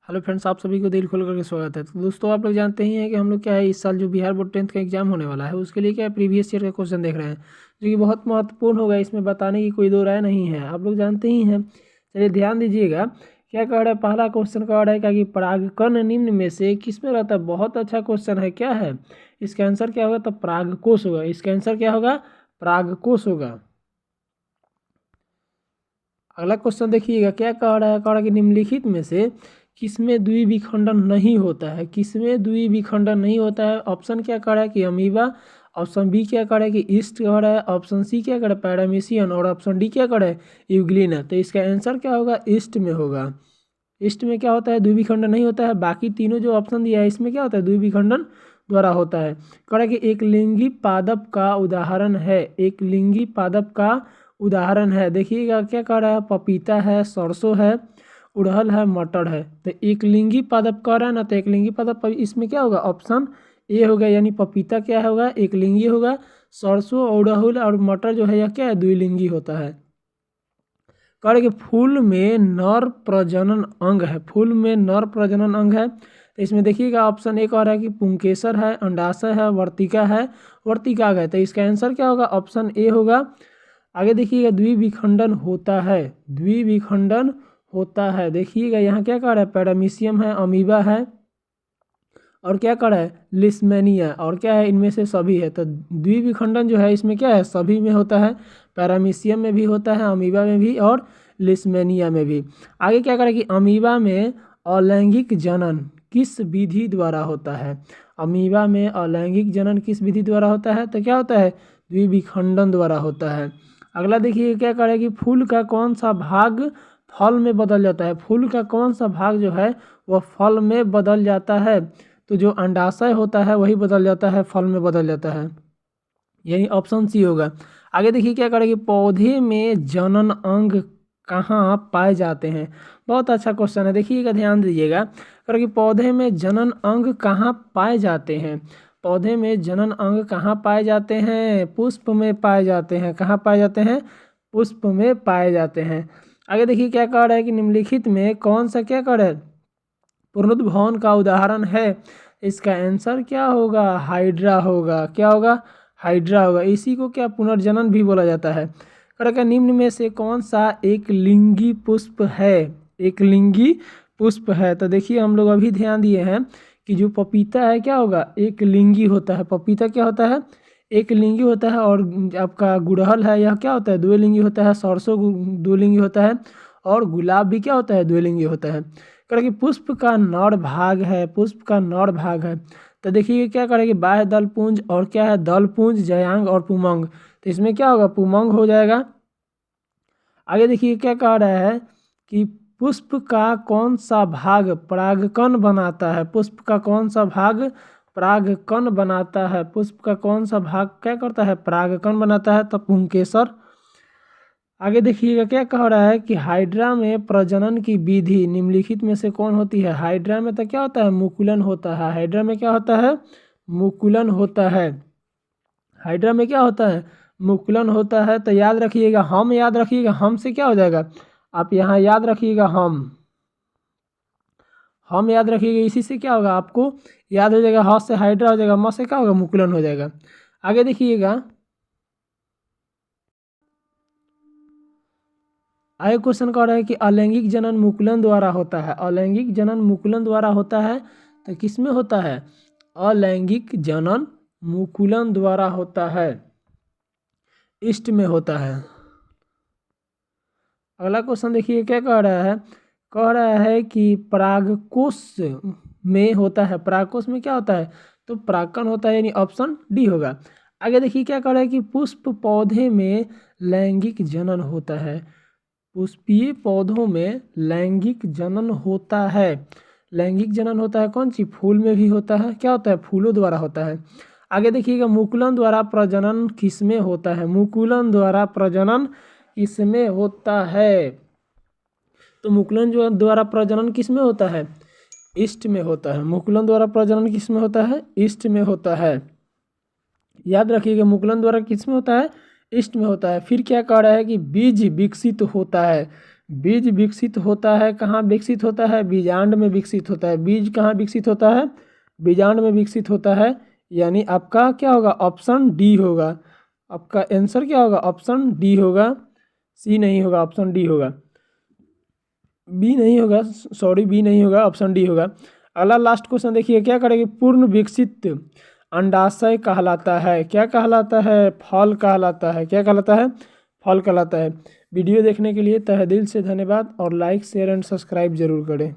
Hello friends, आप सभी को दिल खोल करके स्वागत है। तो दोस्तों, आप लोग जानते ही हैं कि हम लोग क्या है, इस साल जो बिहार बोर्ड 10th का एग्जाम होने वाला है उसके लिए क्या है, प्रीवियस ईयर का क्वेश्चन देख रहे हैं जो कि बहुत महत्वपूर्ण होगा। इसमें बताने की कोई दो राय नहीं है, आप लोग जानते ही हैं। चलिए ध्यान दीजिएगा, क्या कह रहा है। पहला क्वेश्चन कह रहा है क्या कि परागकण निम्न में से किस में रहता है। बहुत अच्छा क्वेश्चन है। क्या है इसका आंसर, क्या होगा, तो परागकोश होगा। इसका आंसर क्या होगा, परागकोश होगा। अगला क्वेश्चन देखिएगा, क्या कह रहा है। कह रहा है कि निम्नलिखित में से किसमें द्विविखंडन नहीं होता है। किसमें द्विविखंडन नहीं होता है। ऑप्शन क्या कह रहा है कि अमीबा, ऑप्शन बी क्या कह रहा है कि ईस्ट कह रहा है, ऑप्शन सी क्या कह रहा है पैरामीशियन, और ऑप्शन डी क्या कह रहा है यूग्लिना। तो इसका आंसर क्या होगा, ईस्ट में होगा। ईस्ट में क्या होता है, द्विविखंडन नहीं होता है। बाकी तीनों जो ऑप्शन दिया है इसमें क्या होता है, द्विविखंडन द्वारा होता है। कह रहा है कि एक लिंगी पादप का उदाहरण है। एक लिंगी पादप का उदाहरण है। देखिएगा क्या कह रहा है, पपीता है, सरसों है, उड़हल है, मटर है। तो एक लिंगी पादप कह रहा है ना, तो एक लिंगी पादप इसमें क्या होगा, ऑप्शन ए होगा, यानी पपीता क्या होगा, एक लिंगी होगा। सरसों, उड़हल और मटर जो है यह क्या है, द्विलिंगी होता है। कह रहे कि फूल में नर प्रजनन अंग है। फूल में नर प्रजनन अंग है। तो इसमें देखिएगा ऑप्शन ए कह रहा है कि पुंकेसर है, अंडाशय है, वर्तिका है, वर्तिकाग है। तो इसका आंसर क्या होगा, ऑप्शन ए होगा। आगे देखिएगा, द्विविखंडन होता है। द्विविखंडन होता है। देखिएगा यहाँ क्या कह रहा है, पैरामीशियम है, अमीबा है, और क्या कर रहा है, लिस्मेनिया, और क्या है, इनमें से सभी है। तो द्विविखंडन जो है इसमें क्या है, सभी में होता है। पैरामीशियम में भी होता है, अमीबा में भी, और लिस्मेनिया में भी। आगे क्या करें कि अमीबा में अलैंगिक जनन किस विधि द्वारा होता है। अमीबा में अलैंगिक जनन किस विधि द्वारा होता है, तो क्या होता है, द्विविखंडन द्वारा होता है। अगला देखिए क्या करें कि फूल का कौन सा भाग फल में बदल जाता है। फूल का कौन सा भाग जो है वह फल में बदल जाता है। तो जो अंडाशय होता है वही बदल जाता है, फल में बदल जाता है, यानी ऑप्शन सी होगा। आगे देखिए क्या करेंगे, पौधे में जनन अंग कहाँ पाए जाते हैं। बहुत अच्छा क्वेश्चन है, देखिएगा ध्यान दीजिएगा। करेंगे पौधे में जनन अंग कहाँ पाए जाते हैं। पौधे में जनन अंग कहाँ पाए जाते हैं, पुष्प में पाए जाते हैं। कहाँ पाए जाते हैं, पुष्प में पाए जाते हैं। आगे देखिए क्या कह रहा है कि निम्नलिखित में कौन सा क्या कह रहा है, पुनरुद्भवन का उदाहरण है। इसका आंसर क्या होगा, हाइड्रा होगा। क्या होगा, हाइड्रा होगा। इसी को क्या पुनर्जनन भी बोला जाता है। क्या निम्न में से कौन सा एक लिंगी पुष्प है। एक लिंगी पुष्प है। तो देखिए हम लोग अभी ध्यान दिए हैं कि जो पपीता है क्या होगा, एक लिंगी होता है। पपीता क्या होता है, एक लिंगी होता है। और आपका गुड़हल है, यह क्या होता है, द्विलिंगी होता है। सरसों द्विलिंगी होता है, और गुलाब भी क्या होता है, द्विलिंगी होता है। करें कि पुष्प का नर भाग है। पुष्प का नर भाग है। तो देखिए क्या करेंगे, बाह्य दल पुंज, और क्या है, दल पुंज, जयांग और पुमंग। तो इसमें क्या होगा, पुमंग हो जाएगा। आगे देखिए क्या कह रहा है कि पुष्प का कौन सा भाग परागकण बनाता है। पुष्प का कौन सा भाग परागकण बनाता है। पुष्प का कौन सा भाग क्या करता है, परागकण बनाता है। तो पुंकेसर। आगे देखिएगा क्या कह रहा है कि हाइड्रा में प्रजनन की विधि निम्नलिखित में से कौन होती है। हाइड्रा में तो क्या होता है, मुकुलन होता है। हाइड्रा में क्या होता है, मुकुलन होता है। हाइड्रा में क्या होता है, मुकुलन होता है। तो याद रखिएगा, हम याद रखिएगा, हम से क्या हो जाएगा, आप यहाँ याद रखिएगा, हम याद रखिएगा। इसी से क्या होगा, आपको याद हो जाएगा। ह से हाइड्रा हो जाएगा, म से क्या होगा, मुकुलन हो जाएगा। आगे देखिएगा, आगे क्वेश्चन कह रहा है कि अलैंगिक जनन मुकुलन द्वारा होता है। अलैंगिक जनन मुकुलन द्वारा होता है। तो किस में होता है, अलैंगिक जनन मुकुलन द्वारा होता है, ईस्ट में होता है। अगला क्वेश्चन देखिए क्या कह रहा है। कह रहा है कि परागकोश में होता है। परागकोश में क्या होता है, तो परागकण होता है, यानी ऑप्शन डी होगा। आगे देखिए क्या कह रहा है कि पुष्प पौधे में लैंगिक जनन होता है। पुष्पीय पौधों में लैंगिक जनन होता है। लैंगिक जनन होता है कौन सी, फूल में भी होता है। क्या होता है, फूलों द्वारा होता है। आगे देखिएगा, मुकुलन द्वारा प्रजनन किसमें होता है। मुकुलन द्वारा प्रजनन किसमें होता है। तो मुकुलन जो द्वारा प्रजनन किसमें होता है, ईस्ट में होता है। मुकुलन द्वारा प्रजनन किसमें होता है, ईस्ट में होता है। याद रखिएगा, मुकुलन द्वारा किसमें होता है, ईस्ट में होता है। फिर क्या कह रहा है कि बीज विकसित होता है। बीज विकसित होता है, कहाँ विकसित होता है? बीजांड में विकसित होता है। बीज कहाँ विकसित होता है? बीजांड में विकसित होता है। यानी आपका क्या होगा? ऑप्शन डी होगा। आपका आंसर क्या होगा? ऑप्शन डी होगा, सी नहीं होगा, ऑप्शन डी होगा। बी नहीं होगा, सॉरी बी नहीं होगा, ऑप्शन डी होगा। अगला लास्ट क्वेश्चन देखिए, क्या करेंगे? पूर्ण विकसित अंडाशय कहलाता है, क्या कहलाता है? फल कहलाता है। क्या कहलाता है? फल कहलाता है। वीडियो देखने के लिए तहे दिल से धन्यवाद और लाइक शेयर एंड सब्सक्राइब जरूर करें।